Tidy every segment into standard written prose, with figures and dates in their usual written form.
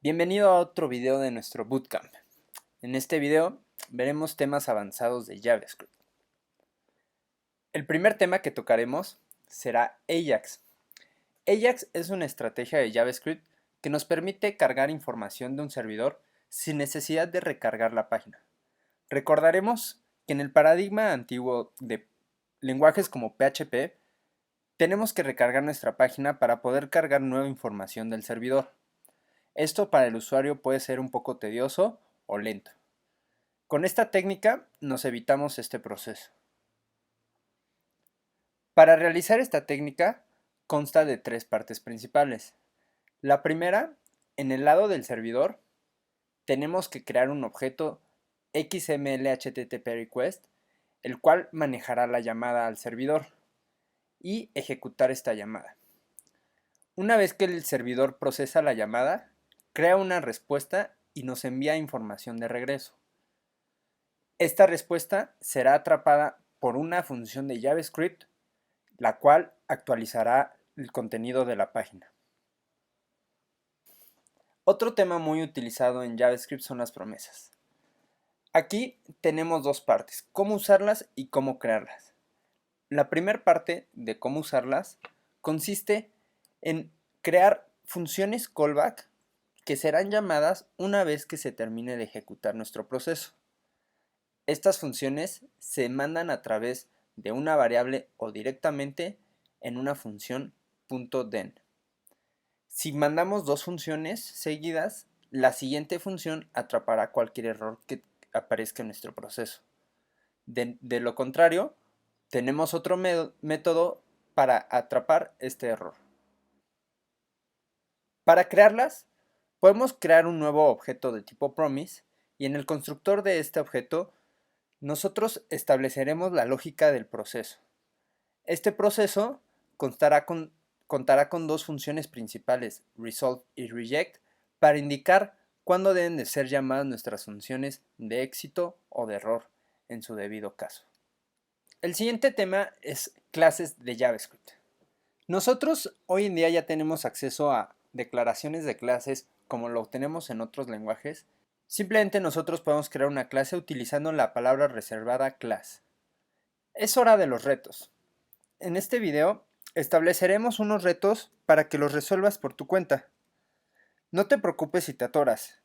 Bienvenido a otro video de nuestro bootcamp. En este video veremos temas avanzados de JavaScript. El primer tema que tocaremos será Ajax. Ajax es una estrategia de JavaScript que nos permite cargar información de un servidor sin necesidad de recargar la página. Recordaremos que en el paradigma antiguo de lenguajes como PHP, tenemos que recargar nuestra página para poder cargar nueva información del servidor. Esto para el usuario puede ser un poco tedioso o lento. Con esta técnica nos evitamos este proceso. Para realizar esta técnica consta de tres partes principales. La primera, en el lado del servidor, tenemos que crear un objeto XML HTTP request, el cual manejará la llamada al servidor y ejecutar esta llamada. Una vez que el servidor procesa la llamada, crea una respuesta y nos envía información de regreso. Esta respuesta será atrapada por una función de JavaScript, la cual actualizará el contenido de la página. Otro tema muy utilizado en JavaScript son las promesas. Aquí tenemos dos partes, cómo usarlas y cómo crearlas. La primera parte de cómo usarlas consiste en crear funciones callback que serán llamadas una vez que se termine de ejecutar nuestro proceso. Estas funciones se mandan a través de una variable o directamente en una función .den. Si mandamos dos funciones seguidas, la siguiente función atrapará cualquier error que aparezca en nuestro proceso. De lo contrario, tenemos otro método para atrapar este error. Para crearlas, podemos crear un nuevo objeto de tipo promise y en el constructor de este objeto nosotros estableceremos la lógica del proceso. Este proceso contará con dos funciones principales, resolve y reject, para indicar cuándo deben de ser llamadas nuestras funciones de éxito o de error en su debido caso. El siguiente tema es clases de JavaScript. Nosotros hoy en día ya tenemos acceso a declaraciones de clases como lo tenemos en otros lenguajes. Simplemente nosotros podemos crear una clase utilizando la palabra reservada class. Es hora de los retos. En este video estableceremos unos retos para que los resuelvas por tu cuenta. No te preocupes si te atoras,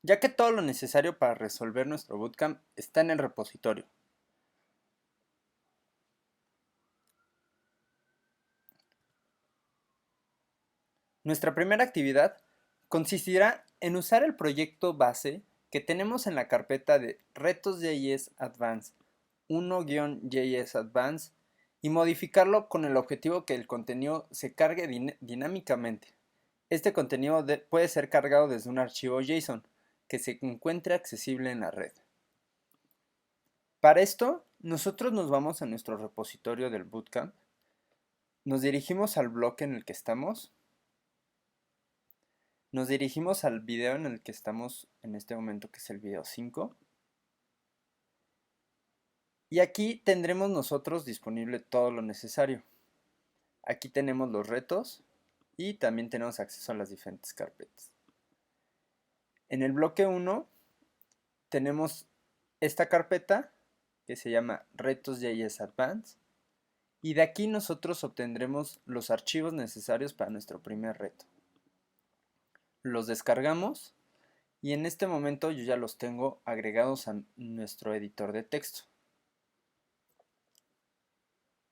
ya que todo lo necesario para resolver nuestro bootcamp está en el repositorio. Nuestra primera actividad consistirá en usar el proyecto base que tenemos en la carpeta de retos.js Advanced 1-js Advanced y modificarlo con el objetivo que el contenido se cargue dinámicamente. Este contenido puede ser cargado desde un archivo JSON que se encuentre accesible en la red. Para esto, nosotros nos vamos a nuestro repositorio del bootcamp, nos dirigimos al bloque en el que estamos, nos dirigimos al video en el que estamos en este momento, que es el video 5. Y aquí tendremos nosotros disponible todo lo necesario. Aquí tenemos los retos y también tenemos acceso a las diferentes carpetas. En el bloque 1 tenemos esta carpeta que se llama retos.js Advanced y de aquí nosotros obtendremos los archivos necesarios para nuestro primer reto. Los descargamos y en este momento yo ya los tengo agregados a nuestro editor de texto.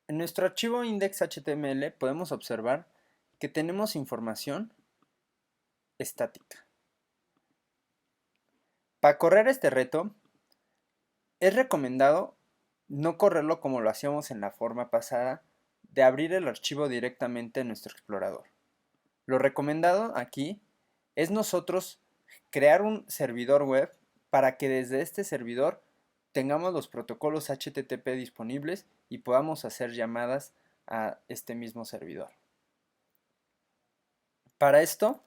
En nuestro archivo index.html podemos observar que tenemos información estática. Para correr este reto, es recomendado no correrlo como lo hacíamos en la forma pasada de abrir el archivo directamente en nuestro explorador. Lo recomendado aquí es nosotros crear un servidor web para que desde este servidor tengamos los protocolos HTTP disponibles y podamos hacer llamadas a este mismo servidor. Para esto,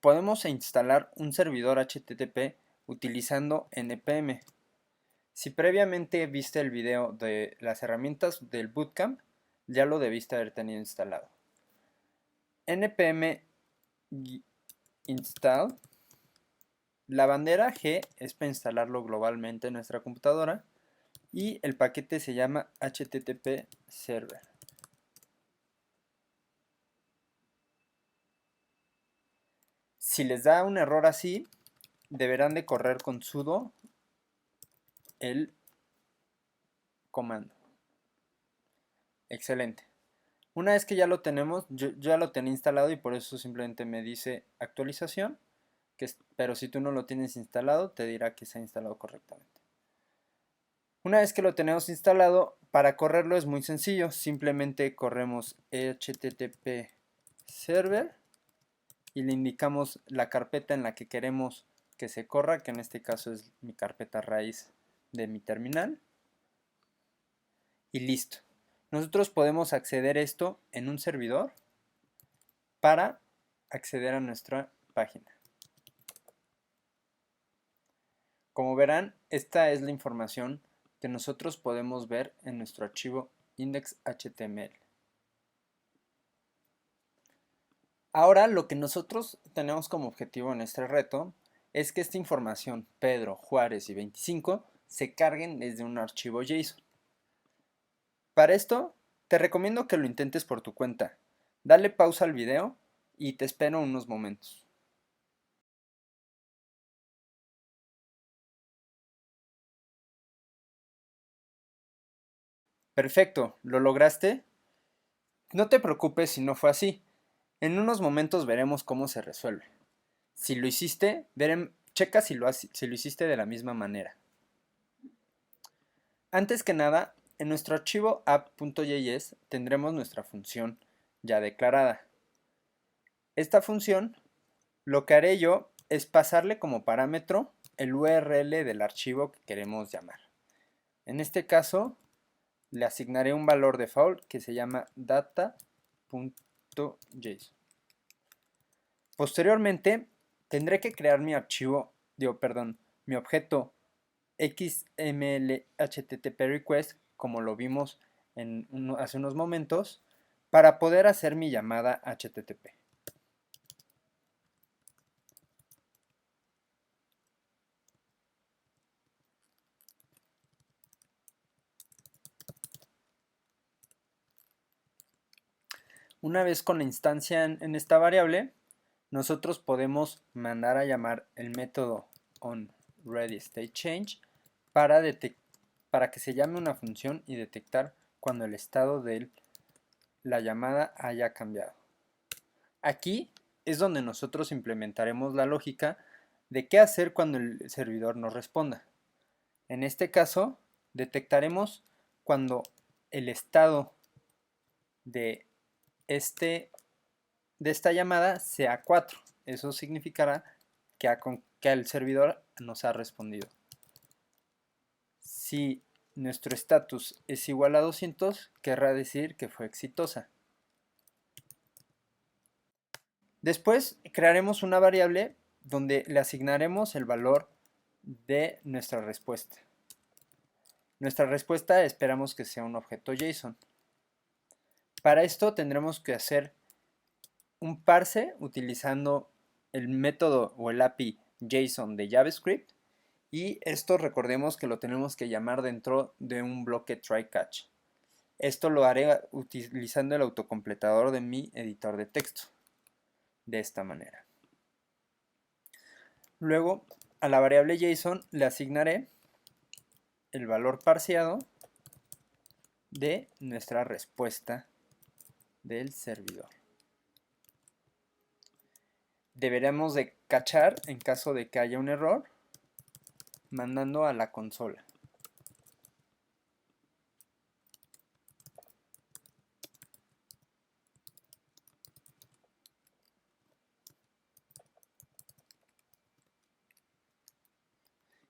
podemos instalar un servidor HTTP utilizando npm. Si previamente viste el video de las herramientas del bootcamp, ya lo debiste haber tenido instalado. npm install La bandera G es para instalarlo globalmente en nuestra computadora y el paquete se llama HTTP Server. Si les da un error así, deberán de correr con sudo el comando. Excelente. Una vez que ya lo tenemos, yo ya lo tenía instalado y por eso simplemente me dice actualización, pero si tú no lo tienes instalado, te dirá que se ha instalado correctamente. Una vez que lo tenemos instalado, para correrlo es muy sencillo, simplemente corremos http server y le indicamos la carpeta en la que queremos que se corra, que en este caso es mi carpeta raíz de mi terminal, y listo. Nosotros podemos acceder a esto en un servidor para acceder a nuestra página. Como verán, esta es la información que nosotros podemos ver en nuestro archivo index.html. Ahora lo que nosotros tenemos como objetivo en este reto es que esta información, Pedro, Juárez y 25, se carguen desde un archivo JSON. Para esto, te recomiendo que lo intentes por tu cuenta. Dale pausa al video y te espero unos momentos. Perfecto, ¿lo lograste? No te preocupes si no fue así. En unos momentos veremos cómo se resuelve. Si lo hiciste, checa si lo hiciste de la misma manera. Antes que nada, en nuestro archivo app.js tendremos nuestra función ya declarada. Esta función, lo que haré yo es pasarle como parámetro el URL del archivo que queremos llamar. En este caso, le asignaré un valor default que se llama data.json. Posteriormente, tendré que crear mi mi objeto XML HTTP request, como lo vimos hace unos momentos, para poder hacer mi llamada HTTP. Una vez con la instancia en esta variable, nosotros podemos mandar a llamar el método onReadyStateChange para que se llame una función y detectar cuando el estado de la llamada haya cambiado. Aquí es donde nosotros implementaremos la lógica de qué hacer cuando el servidor no responda. En este caso, detectaremos cuando el estado de, de esta llamada sea 4. Eso significará que el servidor nos ha respondido. Si nuestro estatus es igual a 200, querrá decir que fue exitosa. Después crearemos una variable donde le asignaremos el valor de nuestra respuesta. Nuestra respuesta esperamos que sea un objeto JSON. Para esto tendremos que hacer un parse utilizando el método o el API JSON de JavaScript, y esto recordemos que lo tenemos que llamar dentro de un bloque try-catch. Esto lo haré utilizando el autocompletador de mi editor de texto, de esta manera. Luego, a la variable JSON le asignaré el valor parseado de nuestra respuesta del servidor. Deberemos de cachar en caso de que haya un error, mandando a la consola.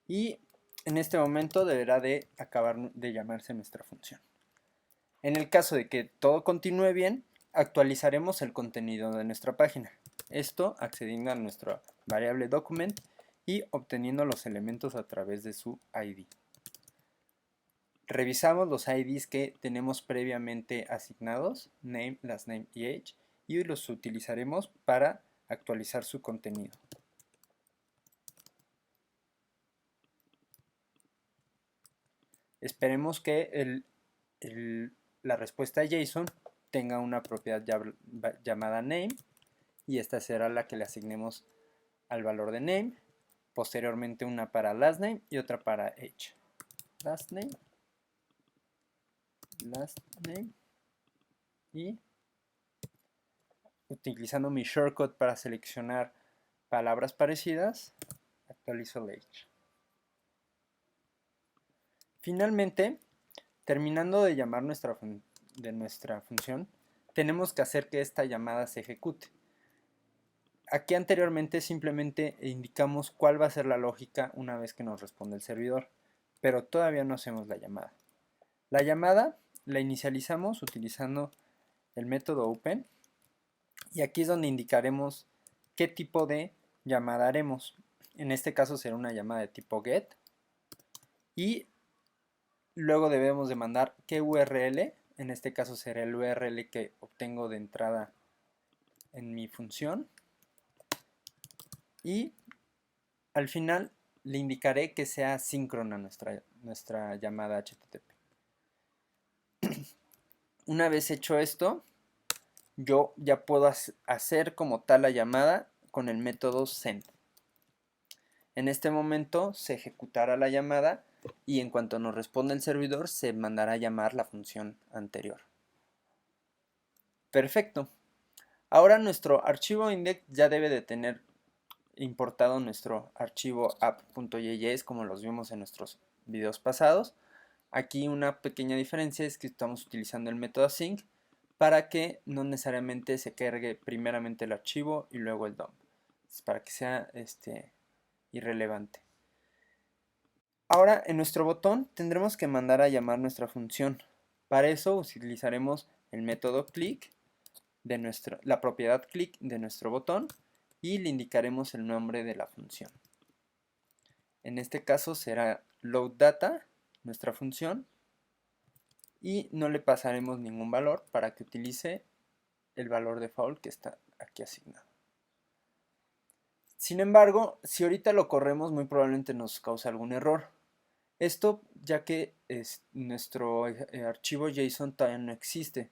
Y en este momento deberá de acabar de llamarse nuestra función. En el caso de que todo continúe bien, actualizaremos el contenido de nuestra página. Esto accediendo a nuestra variable document y obteniendo los elementos a través de su ID. Revisamos los IDs que tenemos previamente asignados, name, last name y age, y los utilizaremos para actualizar su contenido. Esperemos que la respuesta JSON tenga una propiedad llamada name, y esta será la que le asignemos al valor de name. Posteriormente una para last name y otra para age. Last name y utilizando mi shortcut para seleccionar palabras parecidas, actualizo el age. Finalmente, terminando de llamar nuestra función, tenemos que hacer que esta llamada se ejecute. Aquí anteriormente simplemente indicamos cuál va a ser la lógica una vez que nos responde el servidor, pero todavía no hacemos la llamada. La llamada la inicializamos utilizando el método open, y aquí es donde indicaremos qué tipo de llamada haremos. En este caso será una llamada de tipo get, y luego debemos de mandar qué URL, en este caso será el URL que obtengo de entrada en mi función, y al final le indicaré que sea síncrona nuestra llamada HTTP. Una vez hecho esto, yo ya puedo hacer como tal la llamada con el método send. En este momento se ejecutará la llamada y en cuanto nos responda el servidor se mandará a llamar la función anterior. Perfecto. Ahora nuestro archivo index ya debe de tener importado nuestro archivo app.js como los vimos en nuestros videos pasados. Aquí una pequeña diferencia es que estamos utilizando el método async para que no necesariamente se cargue primeramente el archivo y luego el dump. Es para que sea irrelevante. Ahora en nuestro botón tendremos que mandar a llamar nuestra función. Para eso utilizaremos el método click la propiedad click de nuestro botón, y le indicaremos el nombre de la función. En este caso será loadData, nuestra función, y no le pasaremos ningún valor para que utilice el valor default que está aquí asignado. Sin embargo, si ahorita lo corremos, muy probablemente nos cause algún error. Esto ya que nuestro archivo JSON todavía no existe.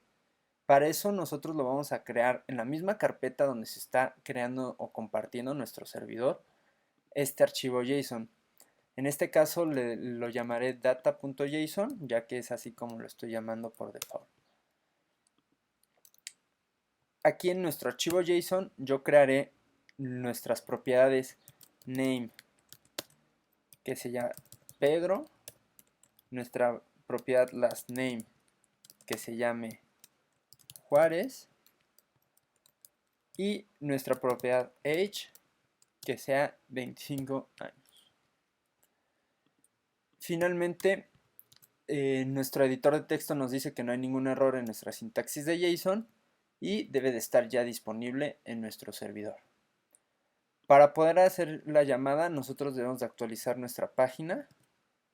Para eso nosotros lo vamos a crear en la misma carpeta donde se está creando o compartiendo nuestro servidor este archivo JSON. En este caso lo llamaré data.json, ya que es así como lo estoy llamando por default. Aquí en nuestro archivo JSON yo crearé nuestras propiedades name, que se llama Pedro, nuestra propiedad last name, que se llame Juárez, y nuestra propiedad age, que sea 25 años. Finalmente, nuestro editor de texto nos dice que no hay ningún error en nuestra sintaxis de JSON y debe de estar ya disponible en nuestro servidor. Para poder hacer la llamada, nosotros debemos de actualizar nuestra página,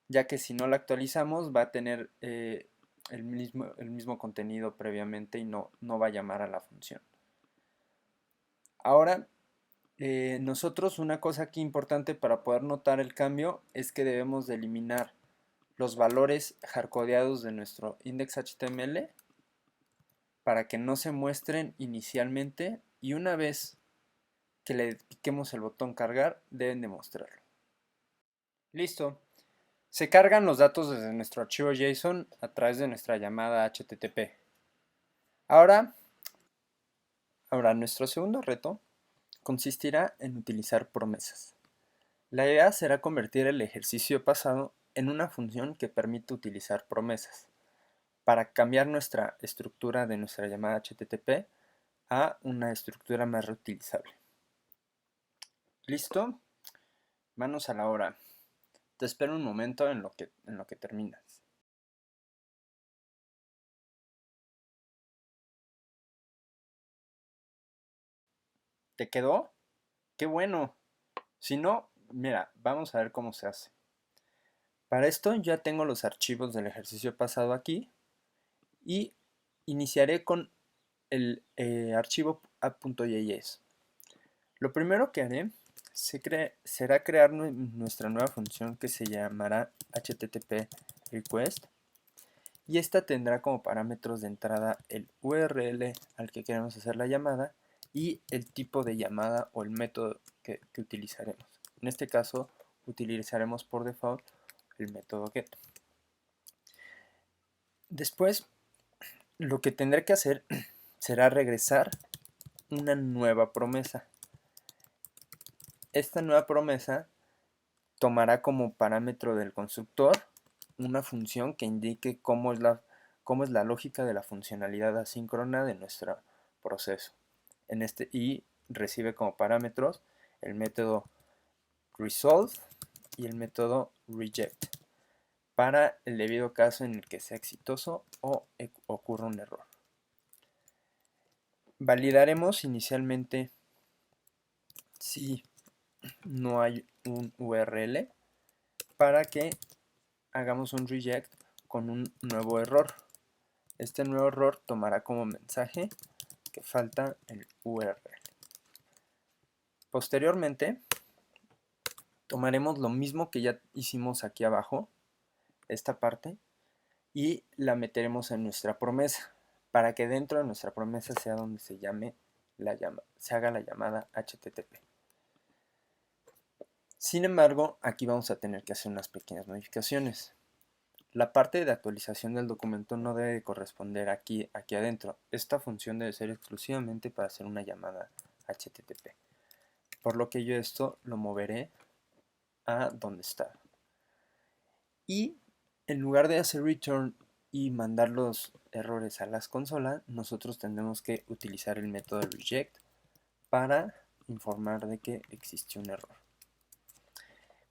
ya que si no la actualizamos va a tener el mismo contenido previamente y no va a llamar a la función. Ahora, nosotros una cosa aquí importante para poder notar el cambio es que debemos de eliminar los valores hardcodeados de nuestro index.html para que no se muestren inicialmente, y una vez que le piquemos el botón cargar deben de mostrarlo. Listo. Se cargan los datos desde nuestro archivo JSON a través de nuestra llamada HTTP. Ahora nuestro segundo reto consistirá en utilizar promesas. La idea será convertir el ejercicio pasado en una función que permite utilizar promesas para cambiar nuestra estructura de nuestra llamada HTTP a una estructura más reutilizable. ¿Listo? Manos a la obra. Te espero un momento en lo que terminas. ¿Te quedó? ¡Qué bueno! Si no, mira, vamos a ver cómo se hace. Para esto ya tengo los archivos del ejercicio pasado aquí y iniciaré con el archivo app.js. Lo primero que haré será crear nuestra nueva función que se llamará http request, y esta tendrá como parámetros de entrada el URL al que queremos hacer la llamada y el tipo de llamada o el método que utilizaremos. En este caso utilizaremos por default el método get. Después lo que tendré que hacer será regresar una nueva promesa. Esta nueva promesa tomará como parámetro del constructor una función que indique cómo es la lógica de la funcionalidad asíncrona de nuestro proceso. Y recibe como parámetros el método resolve y el método reject para el debido caso en el que sea exitoso o ocurra un error. Validaremos inicialmente si no hay un URL para que hagamos un reject con un nuevo error. Este nuevo error tomará como mensaje que falta el URL. Posteriormente, tomaremos lo mismo que ya hicimos aquí abajo, esta parte, y la meteremos en nuestra promesa, para que dentro de nuestra promesa sea donde se haga la llamada HTTP. Sin embargo, aquí vamos a tener que hacer unas pequeñas modificaciones. La parte de actualización del documento no debe corresponder aquí adentro. Esta función debe ser exclusivamente para hacer una llamada HTTP. Por lo que yo esto lo moveré a donde está. Y en lugar de hacer return y mandar los errores a las consolas, nosotros tendremos que utilizar el método reject para informar de que existió un error.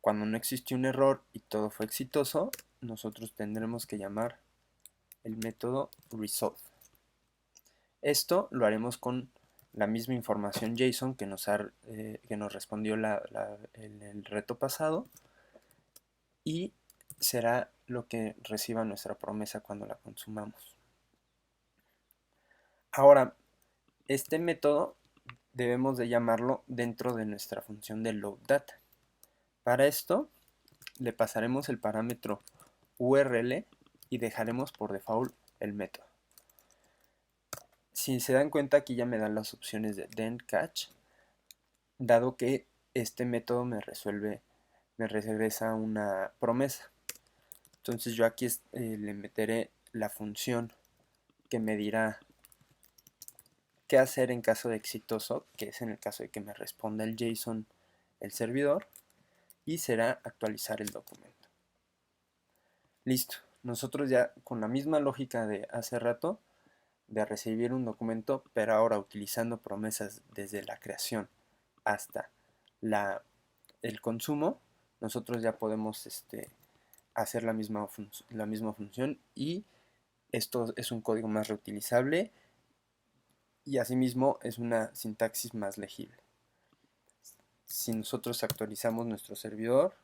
Cuando no existió un error y todo fue exitoso, nosotros tendremos que llamar el método resolve. Esto lo haremos con la misma información JSON que nos respondió en el reto pasado, y será lo que reciba nuestra promesa cuando la consumamos. Ahora, este método debemos de llamarlo dentro de nuestra función de loadData. Para esto le pasaremos el parámetro URL y dejaremos por default el método. Si se dan cuenta, aquí ya me dan las opciones de then catch, dado que este método me regresa una promesa. Entonces yo aquí le meteré la función que me dirá qué hacer en caso de exitoso, que es en el caso de que me responda el JSON el servidor, y será actualizar el documento. Listo, nosotros ya con la misma lógica de hace rato, de recibir un documento, pero ahora utilizando promesas desde la creación hasta el consumo, nosotros ya podemos hacer la misma función, y esto es un código más reutilizable y asimismo es una sintaxis más legible. Si nosotros actualizamos nuestro servidor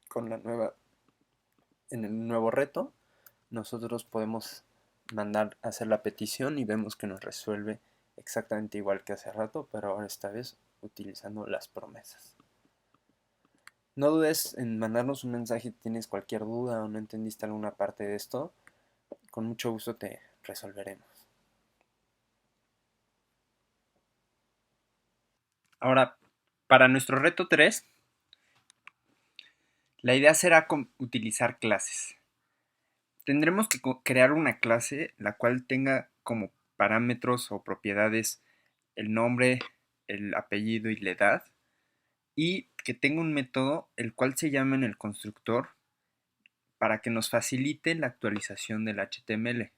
con en el nuevo reto, nosotros podemos mandar a hacer la petición y vemos que nos resuelve exactamente igual que hace rato, pero ahora esta vez utilizando las promesas. No dudes en mandarnos un mensaje si tienes cualquier duda o no entendiste alguna parte de esto. Con mucho gusto te resolveremos. Ahora, para nuestro reto 3, la idea será utilizar clases. Tendremos que crear una clase la cual tenga como parámetros o propiedades el nombre, el apellido y la edad, y que tenga un método el cual se llame en el constructor para que nos facilite la actualización del HTML.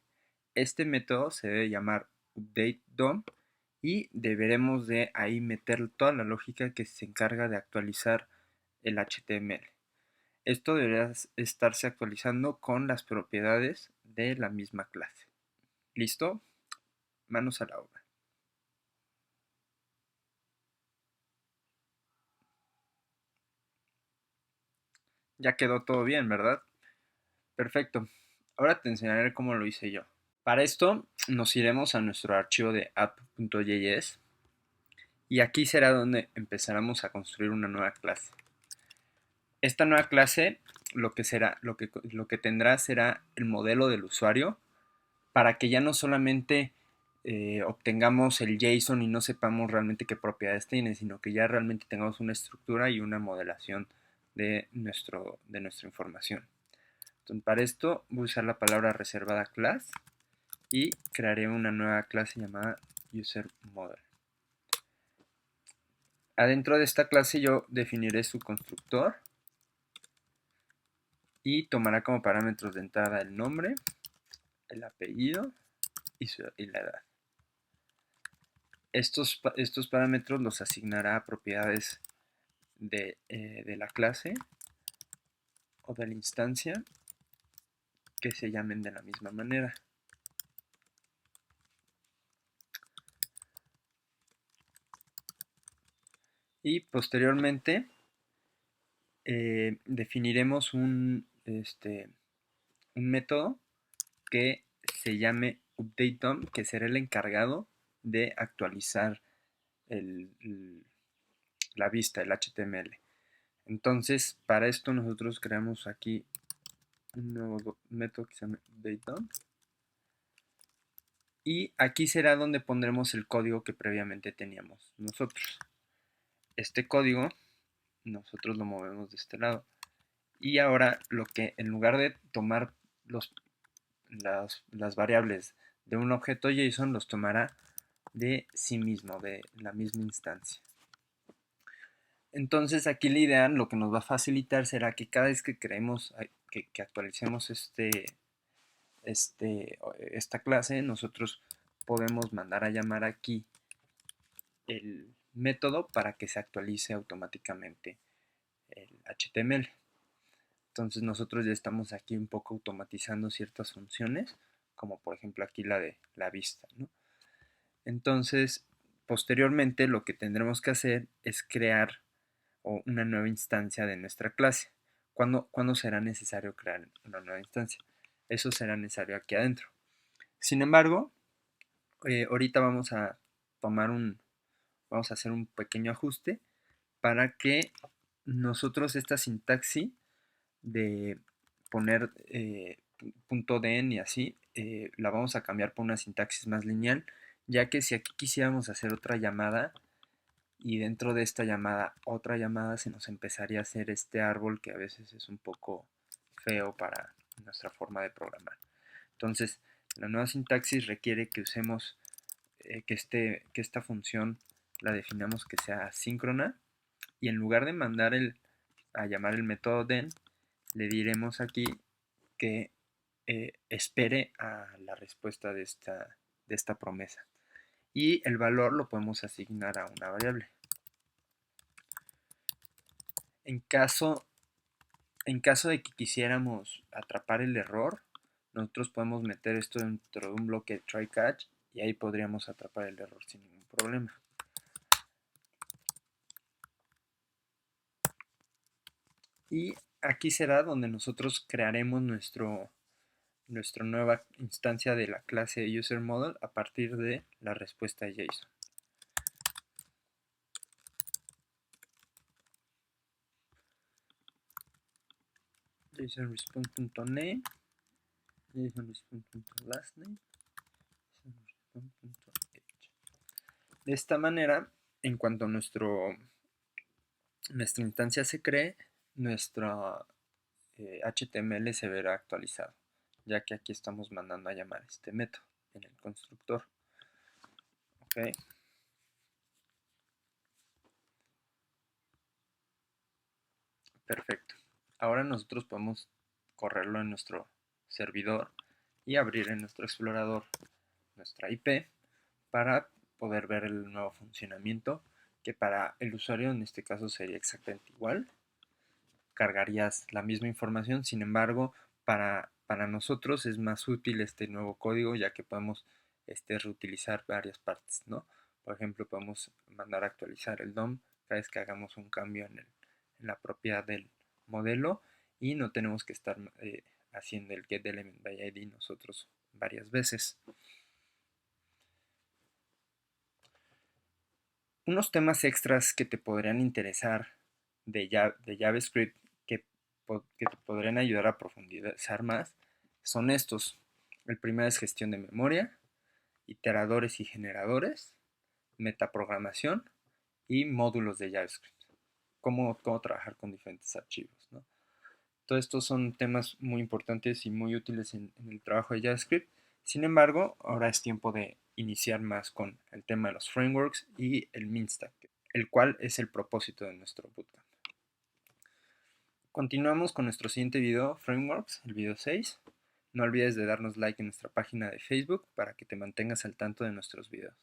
Este método se debe llamar updateDOM y deberemos de ahí meter toda la lógica que se encarga de actualizar el HTML. Esto deberá estarse actualizando con las propiedades de la misma clase. ¿Listo? Manos a la obra. Ya quedó todo bien, ¿verdad? Perfecto. Ahora te enseñaré cómo lo hice yo. Para esto nos iremos a nuestro archivo de app.js y aquí será donde empezaremos a construir una nueva clase. Esta nueva clase lo que tendrá será el modelo del usuario para que ya no solamente obtengamos el JSON y no sepamos realmente qué propiedades tiene, sino que ya realmente tengamos una estructura y una modelación de nuestra información. Entonces, para esto voy a usar la palabra reservada class y crearé una nueva clase llamada userModel. Adentro de esta clase yo definiré su constructor y tomará como parámetros de entrada el nombre, el apellido y la edad. Estos parámetros los asignará a propiedades de la clase o de la instancia que se llamen de la misma manera. Y posteriormente definiremos un método que se llame UpdateDOM, que será el encargado de actualizar la vista, el HTML. Entonces, para esto nosotros creamos aquí un nuevo método que se llama UpdateDOM. Y aquí será donde pondremos el código que previamente teníamos nosotros. Este código nosotros lo movemos de este lado. Y ahora lo que en lugar de tomar las variables de un objeto JSON, los tomará de sí mismo, de la misma instancia. Entonces aquí la idea, lo que nos va a facilitar será que cada vez que creemos, que actualicemos esta clase, nosotros podemos mandar a llamar aquí el método para que se actualice automáticamente el HTML. Entonces nosotros ya estamos aquí un poco automatizando ciertas funciones, como por ejemplo aquí la de la vista, ¿no? Entonces, posteriormente lo que tendremos que hacer es crear una nueva instancia de nuestra clase. ¿Cuándo será necesario crear una nueva instancia? Eso será necesario aquí adentro. Sin embargo, ahorita vamos a vamos a hacer un pequeño ajuste para que nosotros esta sintaxis de poner punto .den y así, la vamos a cambiar por una sintaxis más lineal, ya que si aquí quisiéramos hacer otra llamada y dentro de esta llamada otra llamada, se nos empezaría a hacer este árbol que a veces es un poco feo para nuestra forma de programar. Entonces, la nueva sintaxis requiere que usemos que esta función la definamos que sea asíncrona y en lugar de mandar a llamar el método den, le diremos aquí que espere a la respuesta de esta promesa. Y el valor lo podemos asignar a una variable. En caso de que quisiéramos atrapar el error, nosotros podemos meter esto dentro de un bloque try catch y ahí podríamos atrapar el error sin ningún problema. Y aquí será donde nosotros crearemos nuestra nueva instancia de la clase userModel a partir de la respuesta JSON. JSONResponse.name, JSONResponse.lastName, JSONResponse.age. De esta manera, en cuanto nuestra instancia se cree, nuestro HTML se verá actualizado, ya que aquí estamos mandando a llamar este método en el constructor. Okay. Perfecto. Ahora nosotros podemos correrlo en nuestro servidor y abrir en nuestro explorador nuestra IP para poder ver el nuevo funcionamiento, que para el usuario en este caso sería exactamente igual. Cargarías la misma información, sin embargo, para nosotros es más útil este nuevo código, ya que podemos reutilizar varias partes, ¿no? Por ejemplo, podemos mandar a actualizar el DOM cada vez que hagamos un cambio en la propiedad del modelo y no tenemos que estar haciendo el getElementById nosotros varias veces. Unos temas extras que te podrían interesar de JavaScript que que te podrían ayudar a profundizar más son estos. El primero es gestión de memoria, iteradores y generadores, metaprogramación y módulos de JavaScript. Cómo trabajar con diferentes archivos, ¿no? Todos estos son temas muy importantes y muy útiles en el trabajo de JavaScript. Sin embargo, ahora es tiempo de iniciar más con el tema de los frameworks y el MinStack, el cual es el propósito de nuestro bootcamp. Continuamos con nuestro siguiente video, Frameworks, el video 6. No olvides de darnos like en nuestra página de Facebook para que te mantengas al tanto de nuestros videos.